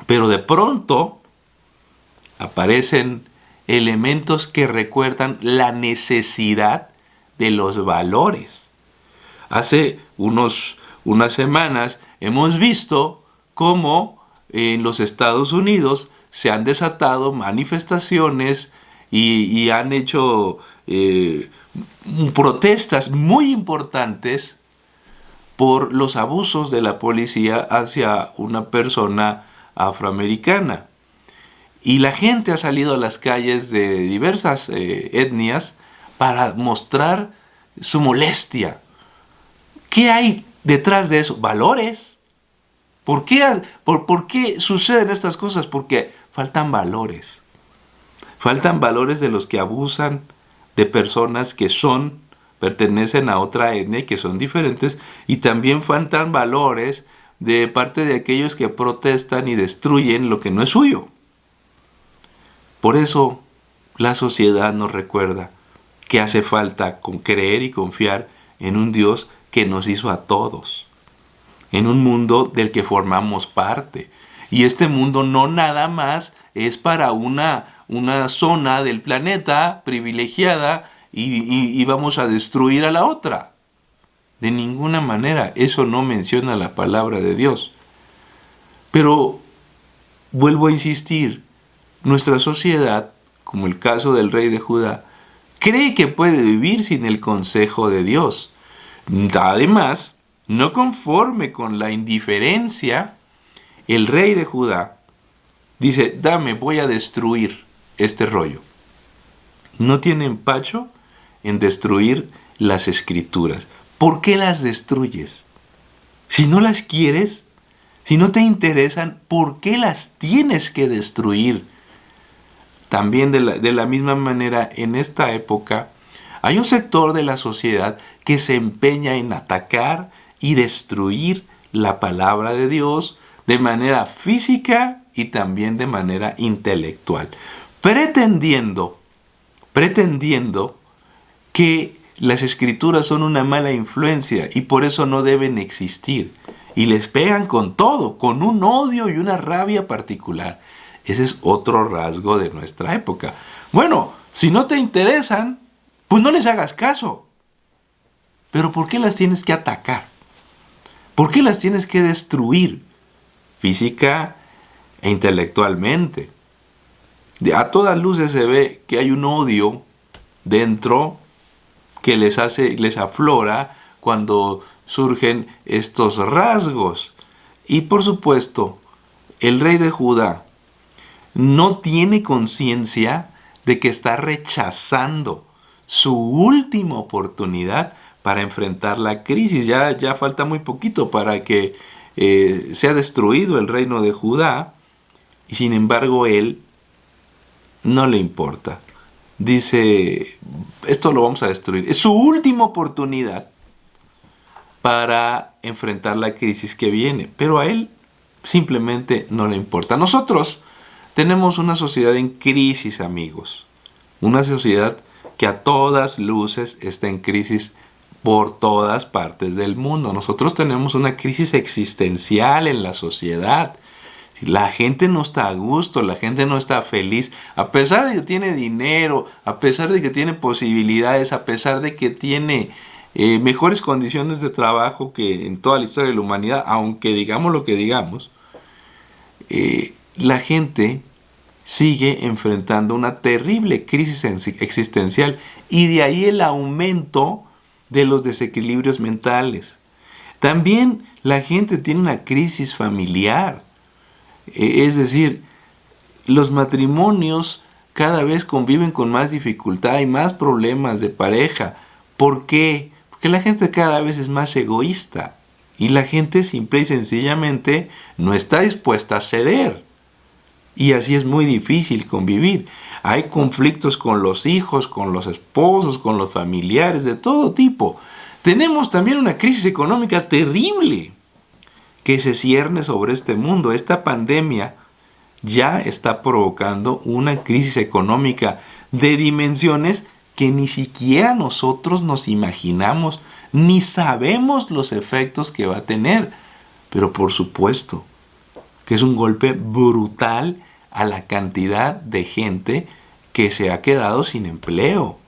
Pero de pronto aparecen elementos que recuerdan la necesidad de los valores. Hace unas semanas hemos visto cómo en los Estados Unidos se han desatado manifestaciones y han hecho protestas muy importantes por los abusos de la policía hacia una persona afroamericana. Y la gente ha salido a las calles de diversas etnias para mostrar su molestia. ¿Qué hay detrás de eso? Valores. ¿Por qué suceden estas cosas? Porque faltan valores. Faltan valores de los que abusan, de personas que pertenecen a otra etnia y que son diferentes, y también faltan valores de parte de aquellos que protestan y destruyen lo que no es suyo. Por eso la sociedad nos recuerda que hace falta creer y confiar en un Dios que nos hizo a todos, en un mundo del que formamos parte. Y este mundo no nada más es para una zona del planeta privilegiada y vamos a destruir a la otra. De ninguna manera, eso no menciona la palabra de Dios. Pero vuelvo a insistir, nuestra sociedad, como el caso del rey de Judá, cree que puede vivir sin el consejo de Dios. Además, no conforme con la indiferencia, el rey de Judá dice, voy a destruir este rollo. No tiene empacho en destruir las escrituras. ¿Por qué las destruyes? Si no las quieres, si no te interesan, ¿por qué las tienes que destruir? También de la misma manera, en esta época, hay un sector de la sociedad que se empeña en atacar y destruir la palabra de Dios de manera física y también de manera intelectual, pretendiendo que las escrituras son una mala influencia y por eso no deben existir. Y les pegan con todo, con un odio y una rabia particular. Ese es otro rasgo de nuestra época. Bueno, si no te interesan, pues no les hagas caso. Pero ¿por qué las tienes que atacar? ¿Por qué las tienes que destruir? Física e intelectualmente. A todas luces se ve que hay un odio dentro que les aflora cuando surgen estos rasgos. Y por supuesto, el rey de Judá no tiene conciencia de que está rechazando su última oportunidad para enfrentar la crisis. Ya falta muy poquito para que sea destruido el reino de Judá, y sin embargo él no le importa. Dice, esto lo vamos a destruir. Es su última oportunidad para enfrentar la crisis que viene, pero a él simplemente no le importa. Nosotros tenemos una sociedad en crisis, amigos. Una sociedad que a todas luces está en crisis por todas partes del mundo. Nosotros tenemos una crisis existencial en la sociedad. La gente no está a gusto, la gente no está feliz, a pesar de que tiene dinero, a pesar de que tiene posibilidades, a pesar de que tiene mejores condiciones de trabajo que en toda la historia de la humanidad, aunque digamos lo que digamos, la gente sigue enfrentando una terrible crisis existencial, y de ahí el aumento de los desequilibrios mentales. También la gente tiene una crisis familiar. Es decir, los matrimonios cada vez conviven con más dificultad y más problemas de pareja. ¿Por qué? Porque la gente cada vez es más egoísta y la gente simple y sencillamente no está dispuesta a ceder. Y así es muy difícil convivir. Hay conflictos con los hijos, con los esposos, con los familiares, de todo tipo. Tenemos también una crisis económica terrible que se cierne sobre este mundo. Esta pandemia ya está provocando una crisis económica de dimensiones que ni siquiera nosotros nos imaginamos, ni sabemos los efectos que va a tener. Pero por supuesto que es un golpe brutal a la cantidad de gente que se ha quedado sin empleo.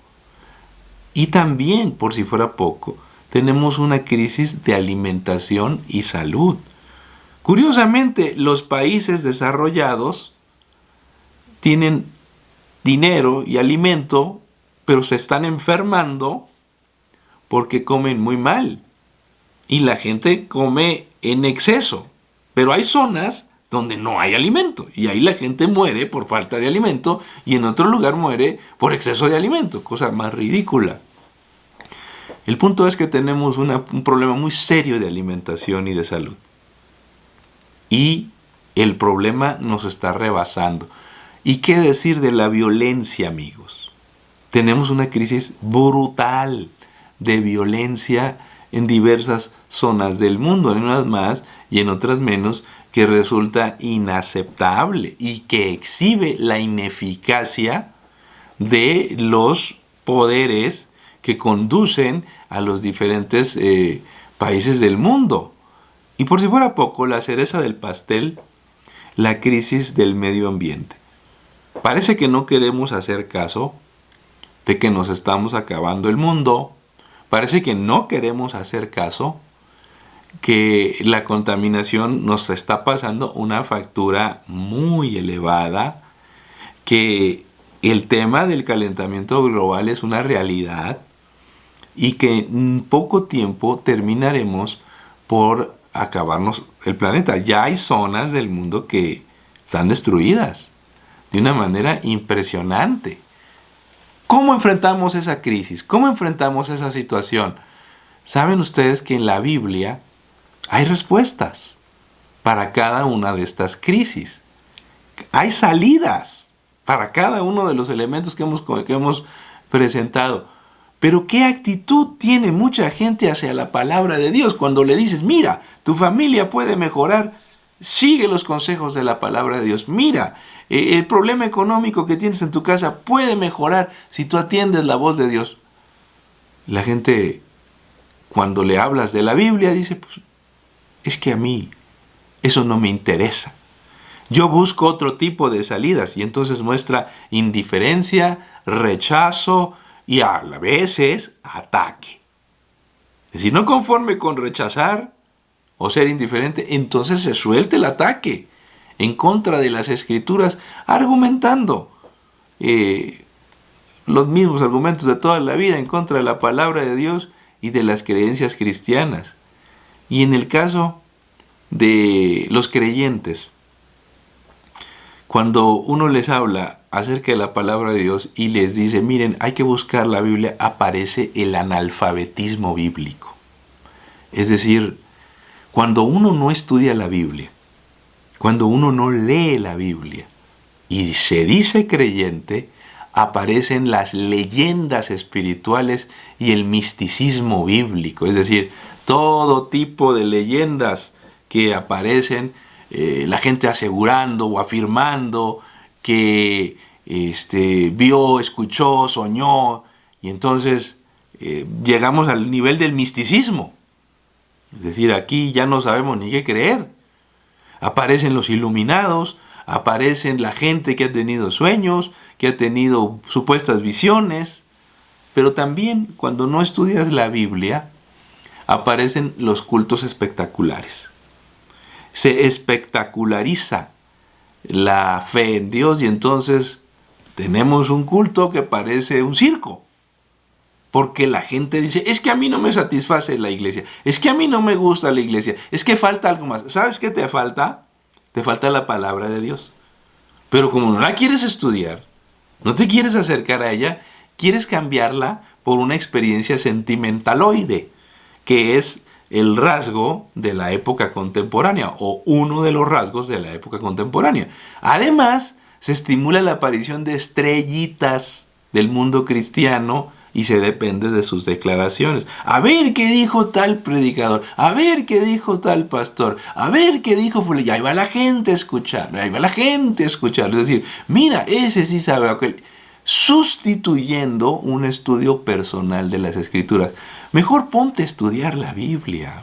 Y también, por si fuera poco, tenemos una crisis de alimentación y salud. Curiosamente, los países desarrollados tienen dinero y alimento, pero se están enfermando porque comen muy mal. Y la gente come en exceso. Pero hay zonas donde no hay alimento. Y ahí la gente muere por falta de alimento. Y en otro lugar muere por exceso de alimento. Cosa más ridícula. El punto es que tenemos un problema muy serio de alimentación y de salud. y el problema nos está rebasando. ¿Y qué decir de la violencia, amigos? Tenemos una crisis brutal de violencia en diversas zonas del mundo, en unas más y en otras menos, que resulta inaceptable y que exhibe la ineficacia de los poderes que conducen a los diferentes países del mundo. Y por si fuera poco, la cereza del pastel, la crisis del medio ambiente. Parece que no queremos hacer caso de que nos estamos acabando el mundo. Parece que no queremos hacer caso que la contaminación nos está pasando una factura muy elevada, que el tema del calentamiento global es una realidad y que en poco tiempo terminaremos por acabarnos el planeta. Ya hay zonas del mundo que están destruidas de una manera impresionante. ¿Cómo enfrentamos esa crisis? ¿Cómo enfrentamos esa situación? Saben ustedes que en la Biblia hay respuestas para cada una de estas crisis. Hay salidas para cada uno de los elementos que hemos presentado. Pero ¿qué actitud tiene mucha gente hacia la palabra de Dios cuando le dices, mira, tu familia puede mejorar, sigue los consejos de la palabra de Dios, mira, el problema económico que tienes en tu casa puede mejorar si tú atiendes la voz de Dios? La gente, cuando le hablas de la Biblia, dice, pues, es que a mí eso no me interesa. Yo busco otro tipo de salidas, y entonces muestra indiferencia, rechazo y a veces ataque. Es decir, no conforme con rechazar o ser indiferente, entonces se suelta el ataque en contra de las Escrituras, argumentando los mismos argumentos de toda la vida en contra de la palabra de Dios y de las creencias cristianas. Y en el caso de los creyentes, cuando uno les habla acerca de la palabra de Dios y les dice, miren, hay que buscar la Biblia, aparece el analfabetismo bíblico. Es decir, cuando uno no estudia la Biblia, cuando uno no lee la Biblia y se dice creyente, aparecen las leyendas espirituales y el misticismo bíblico. Es decir, todo tipo de leyendas que aparecen, la gente asegurando o afirmando que vio, escuchó, soñó, y entonces llegamos al nivel del misticismo. Es decir, aquí ya no sabemos ni qué creer. Aparecen los iluminados, aparecen la gente que ha tenido sueños, que ha tenido supuestas visiones, pero también cuando no estudias la Biblia, aparecen los cultos espectaculares. Se espectaculariza la fe en Dios y entonces tenemos un culto que parece un circo. Porque la gente dice, es que a mí no me satisface la iglesia, es que a mí no me gusta la iglesia, es que falta algo más. ¿Sabes qué te falta? Te falta la palabra de Dios. Pero como no la quieres estudiar, no te quieres acercar a ella, quieres cambiarla por una experiencia sentimentaloide, que es el rasgo de la época contemporánea, o uno de los rasgos de la época contemporánea. Además, se estimula la aparición de estrellitas del mundo cristiano y se depende de sus declaraciones. A ver qué dijo tal predicador, a ver qué dijo tal pastor, a ver qué dijo, y ahí va la gente a escucharlo, ahí va la gente a escucharlo. Es decir, mira, ese sí sabe aquel, sustituyendo un estudio personal de las Escrituras. Mejor ponte a estudiar la Biblia.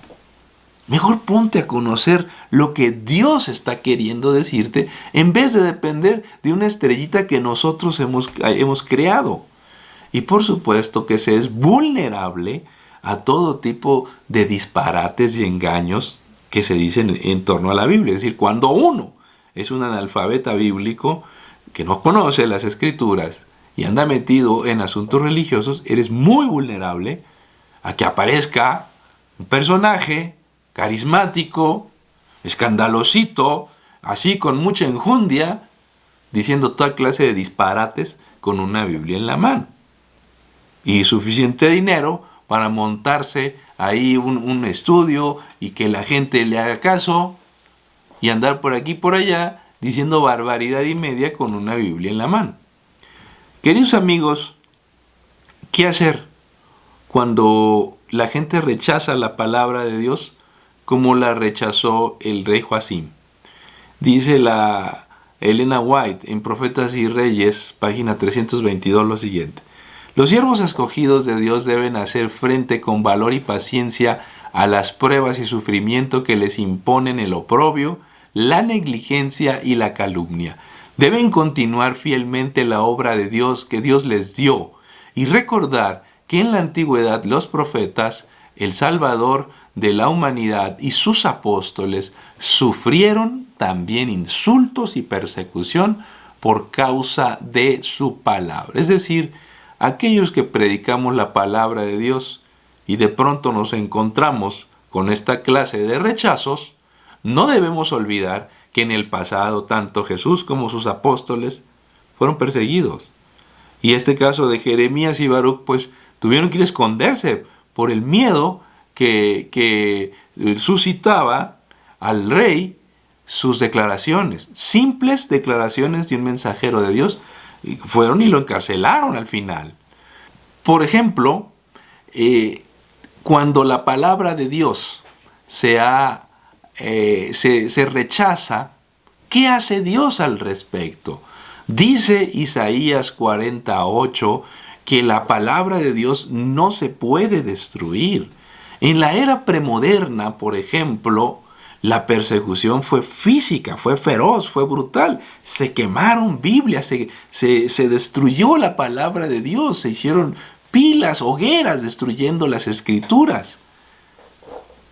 Mejor ponte a conocer lo que Dios está queriendo decirte en vez de depender de una estrellita que nosotros hemos creado. Y por supuesto que se es vulnerable a todo tipo de disparates y engaños que se dicen en torno a la Biblia. Es decir, cuando uno es un analfabeta bíblico que no conoce las Escrituras y anda metido en asuntos religiosos, eres muy vulnerable a que aparezca un personaje carismático, escandalosito, así con mucha enjundia, diciendo toda clase de disparates con una Biblia en la mano. Y suficiente dinero para montarse ahí un estudio y que la gente le haga caso. y andar por aquí y por allá diciendo barbaridad y media con una Biblia en la mano. Queridos amigos, ¿qué hacer cuando la gente rechaza la palabra de Dios como la rechazó el rey Joacim? Dice la Elena White en Profetas y Reyes, página 322, lo siguiente: los siervos escogidos de Dios deben hacer frente con valor y paciencia a las pruebas y sufrimiento que les imponen el oprobio, la negligencia y la calumnia. Deben continuar fielmente la obra de Dios que Dios les dio y recordar que en la antigüedad los profetas, el Salvador de la humanidad y sus apóstoles sufrieron también insultos y persecución por causa de su palabra. Es decir, aquellos que predicamos la palabra de Dios y de pronto nos encontramos con esta clase de rechazos, no debemos olvidar que en el pasado tanto Jesús como sus apóstoles fueron perseguidos. Y este caso de Jeremías y Baruch, pues tuvieron que ir a esconderse por el miedo que suscitaba al rey sus declaraciones, simples declaraciones de un mensajero de Dios. Fueron y lo encarcelaron al final. Por ejemplo, cuando la palabra de Dios se rechaza, ¿qué hace Dios al respecto? Dice Isaías 48 que la palabra de Dios no se puede destruir. En la era premoderna, por ejemplo, la persecución fue física, fue feroz, fue brutal. Se quemaron Biblias, se destruyó la palabra de Dios, se hicieron pilas, hogueras destruyendo las escrituras.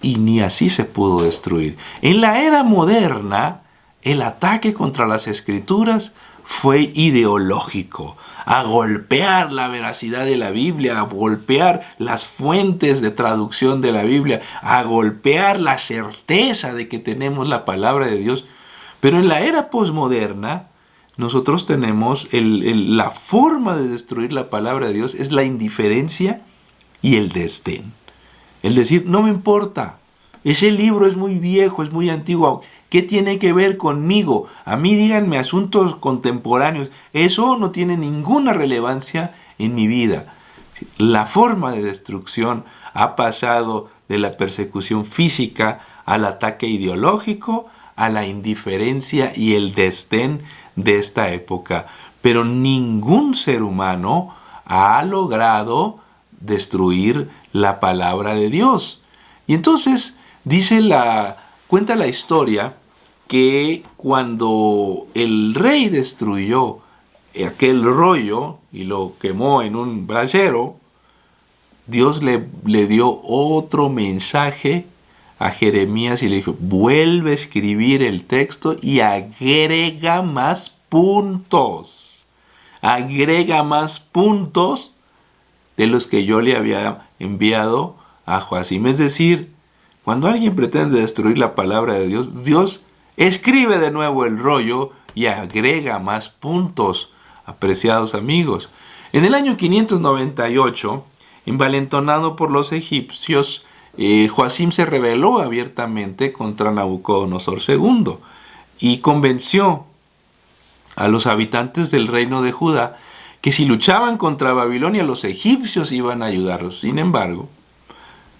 Y ni así se pudo destruir. En la era moderna, el ataque contra las escrituras fue ideológico, a golpear la veracidad de la Biblia, a golpear las fuentes de traducción de la Biblia, a golpear la certeza de que tenemos la palabra de Dios. Pero en la era posmoderna, nosotros tenemos la forma de destruir la palabra de Dios es la indiferencia y el desdén. El decir, no me importa, ese libro es muy viejo, es muy antiguo, ¿qué tiene que ver conmigo? A mí díganme asuntos contemporáneos. Eso no tiene ninguna relevancia en mi vida. La forma de destrucción ha pasado de la persecución física al ataque ideológico, a la indiferencia y el desdén de esta época. Pero ningún ser humano ha logrado destruir la palabra de Dios. Y entonces cuenta la historia que cuando el rey destruyó aquel rollo y lo quemó en un brasero, Dios le dio otro mensaje a Jeremías y le dijo, vuelve a escribir el texto y agrega más puntos. Agrega más puntos de los que yo le había enviado a Joacim. Es decir, cuando alguien pretende destruir la palabra de Dios, Dios escribe de nuevo el rollo y agrega más puntos, apreciados amigos. En el año 598, envalentonado por los egipcios, Joacim se rebeló abiertamente contra Nabucodonosor II y convenció a los habitantes del reino de Judá que si luchaban contra Babilonia, los egipcios iban a ayudarlos. Sin embargo,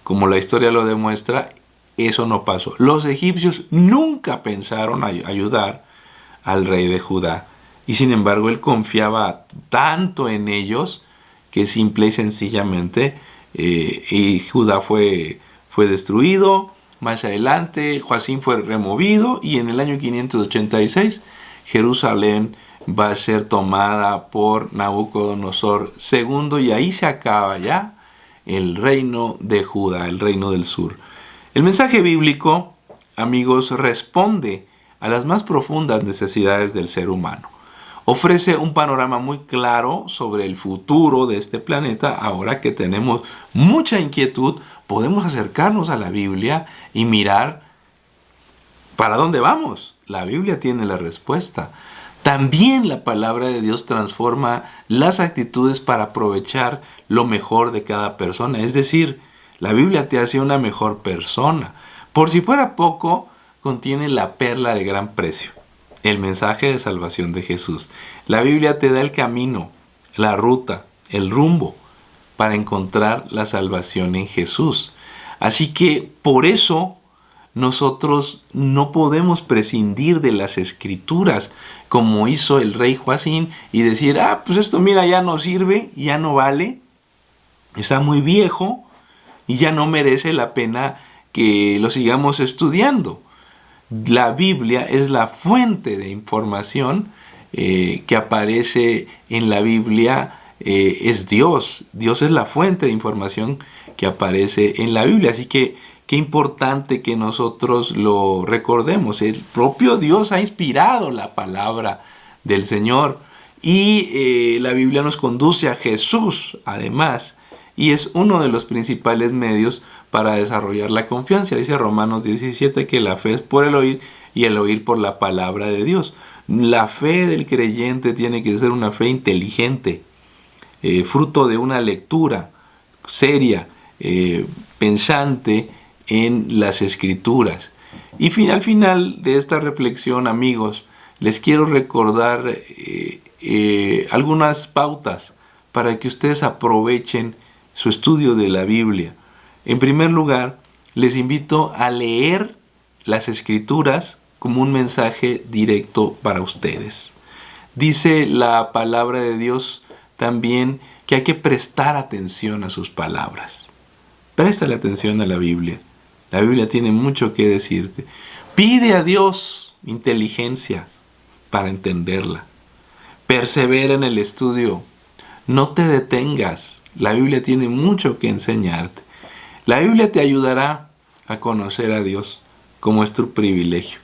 como la historia lo demuestra, eso no pasó. Los egipcios nunca pensaron ayudar al rey de Judá. Y sin embargo, él confiaba tanto en ellos que simple y sencillamente y Judá fue destruido. Más adelante, Joacim fue removido y en el año 586, Jerusalén va a ser tomada por Nabucodonosor II y ahí se acaba ya el reino de Judá, el reino del sur. El mensaje bíblico, amigos, responde a las más profundas necesidades del ser humano. Ofrece un panorama muy claro sobre el futuro de este planeta. Ahora que tenemos mucha inquietud, podemos acercarnos a la Biblia y mirar para dónde vamos. La Biblia tiene la respuesta. También la palabra de Dios transforma las actitudes para aprovechar lo mejor de cada persona. Es decir, la Biblia te hace una mejor persona. Por si fuera poco, contiene la perla de gran precio, el mensaje de salvación de Jesús. La Biblia te da el camino, la ruta, el rumbo para encontrar la salvación en Jesús. Así que por eso nosotros no podemos prescindir de las Escrituras, como hizo el rey Joacín, y decir, pues esto mira, ya no sirve, ya no vale, está muy viejo y ya no merece la pena que lo sigamos estudiando. La Biblia es la fuente de información que aparece en la Biblia, es Dios. Dios es la fuente de información que aparece en la Biblia. Así que qué importante que nosotros lo recordemos. El propio Dios ha inspirado la palabra del Señor y la Biblia nos conduce a Jesús, además, y es uno de los principales medios para desarrollar la confianza. Dice Romanos 17 que la fe es por el oír y el oír por la palabra de Dios. La fe del creyente tiene que ser una fe inteligente, fruto de una lectura seria, pensante en las Escrituras. Y al final de esta reflexión, amigos, les quiero recordar algunas pautas para que ustedes aprovechen su estudio de la Biblia. En primer lugar, les invito a leer las Escrituras como un mensaje directo para ustedes. Dice la palabra de Dios también que hay que prestar atención a sus palabras. Préstale atención a la Biblia. La Biblia tiene mucho que decirte. Pide a Dios inteligencia para entenderla. Persevera en el estudio. No te detengas. La Biblia tiene mucho que enseñarte. La Biblia te ayudará a conocer a Dios, como es tu privilegio.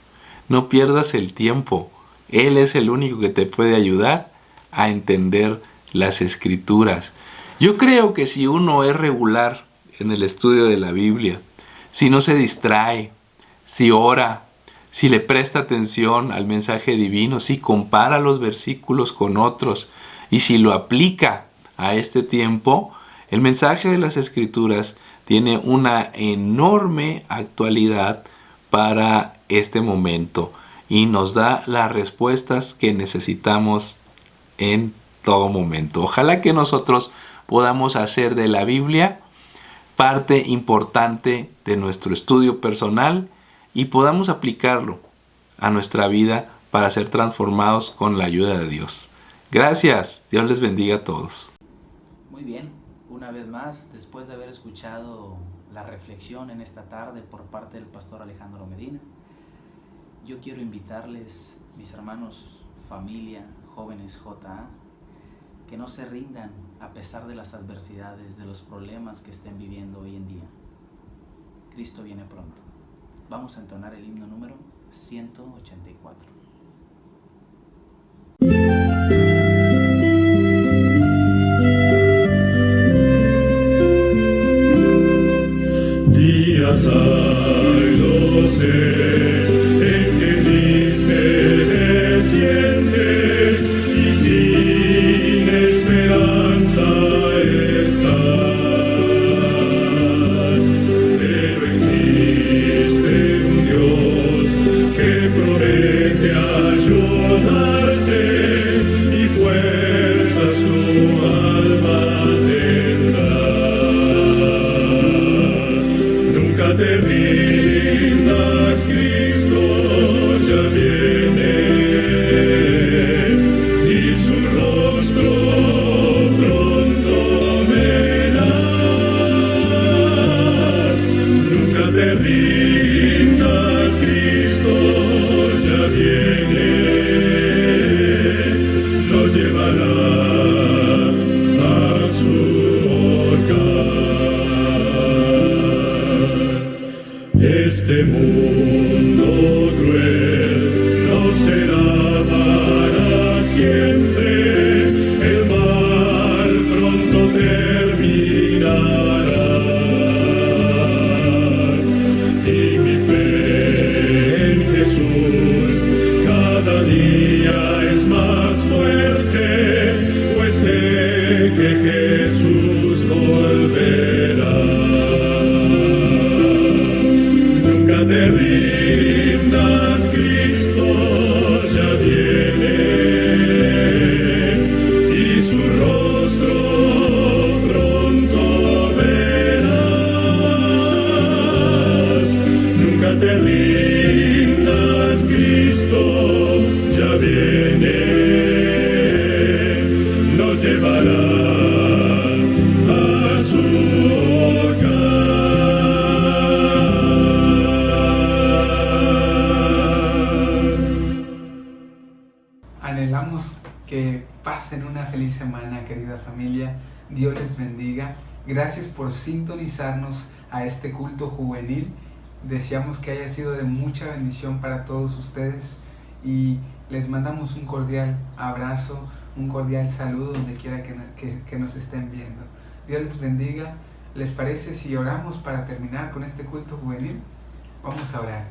No pierdas el tiempo. Él es el único que te puede ayudar a entender las Escrituras. Yo creo que si uno es regular en el estudio de la Biblia, si no se distrae, si ora, si le presta atención al mensaje divino, si compara los versículos con otros y si lo aplica a este tiempo, el mensaje de las Escrituras tiene una enorme actualidad para este momento y nos da las respuestas que necesitamos en todo momento. Ojalá que nosotros podamos hacer de la Biblia parte importante de nuestro estudio personal y podamos aplicarlo a nuestra vida para ser transformados con la ayuda de Dios. Gracias, Dios les bendiga a todos. Muy bien, una vez más, después de haber escuchado la reflexión en esta tarde por parte del pastor Alejandro Medina, yo quiero invitarles, mis hermanos, familia, jóvenes JA, que no se rindan a pesar de las adversidades, de los problemas que estén viviendo hoy en día. Cristo viene pronto. Vamos a entonar el himno número 184. Días hay, lo sé, en que triste te sientes y sin esperanza estás, pero existe un Dios que promete Anhelamos que pasen una feliz semana, querida familia. Dios les bendiga. Gracias por sintonizarnos a este culto juvenil. Deseamos que haya sido de mucha bendición para todos ustedes y les mandamos un cordial abrazo, un cordial saludo donde quiera que nos estén viendo. Dios les bendiga. ¿Les parece si oramos para terminar con este culto juvenil? Vamos a orar.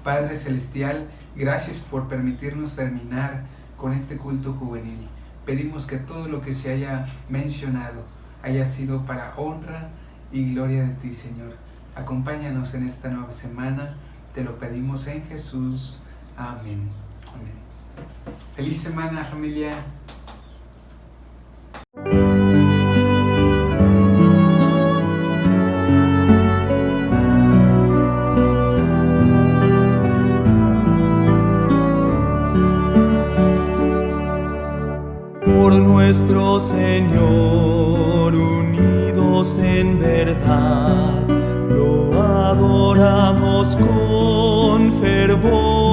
Padre Celestial, gracias por permitirnos terminar con este culto juvenil. Pedimos que todo lo que se haya mencionado haya sido para honra y gloria de ti, Señor. Acompáñanos en esta nueva semana. Te lo pedimos en Jesús. Amén. Amén. Feliz semana, familia. Por nuestro Señor, unidos en verdad, lo adoramos con fervor.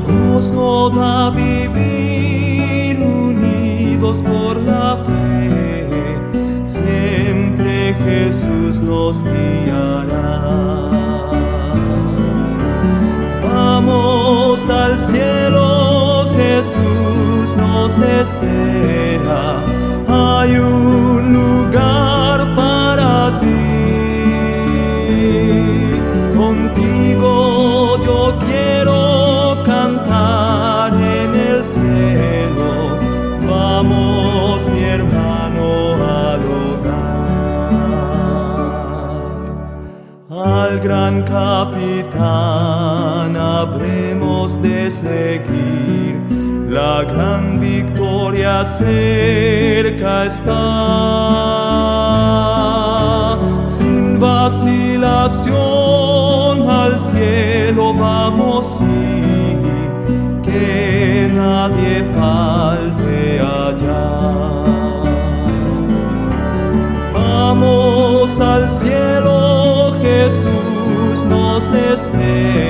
Gozo da vivir unidos por la fe, siempre Jesús nos guiará. Vamos al cielo, Jesús nos espera, hay un lugar para ti. Contigo yo quiero cantar en el cielo, vamos mi hermano al hogar. Al gran capitán habremos de seguir, la gran victoria cerca está. Sin vacilación al cielo vamos, sí, que nadie falte allá. Vamos al cielo, Jesús nos espera.